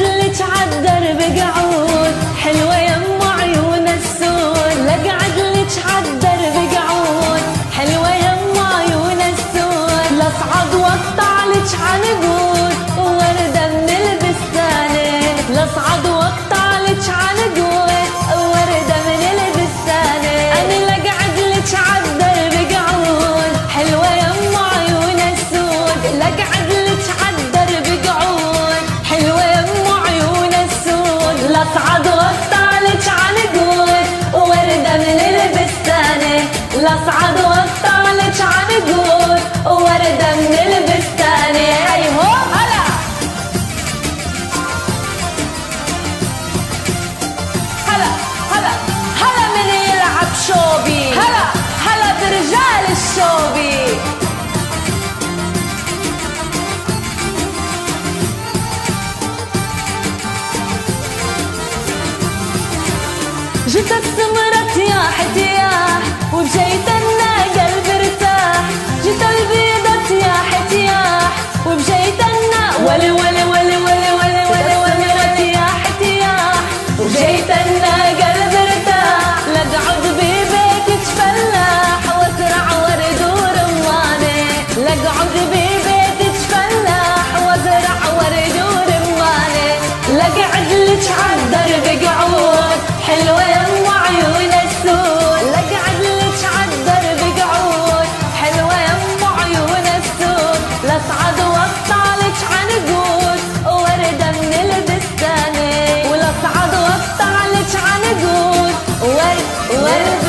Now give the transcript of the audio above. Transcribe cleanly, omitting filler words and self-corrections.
لك عالدرب قعود حلوة يم عيون السود، لقعد لك عالدرب قعود حلوة يم عيون السود، لاصعد واقطع لك عنقود وردة من البستانة، لاصعد واقطع لك عنقود وردة من البستانة. أنا لقعد لك عالدرب قعود حلوة يم عيون السود، لقعد لك عالدرب قعود حلوة يم عيون السود، لاصعد واقطع لك عنقود وردة من البستانة، لاصعد واقطع لك عنقود وردة من البستانة. هي هو هلا هلا هلا هلا من يلعب شوبي، هلا هلا برجال الشوبي. جيت السمرة تياح تياح وبجيت قلبي ارتاح، جيت البيضة تياح تياح وبجيت ولي ولي ولي ولي ولي ولي ولي تياح تياح وبجيت قلبي ارتاح، لقعد ببيت تفلاح وازرع ورد ورمانة، لقعد ببيت تفلاح وازرع ورد ورمانة، لقعد لك عالدرب قعود حلوة يم عيون السود، لقعد لك عالدرب قعود حلوة يم عيون السود، لاصعد واقطع لك عنقود وردة من البستانة، ولاصعد واقطع لك عنقود ورد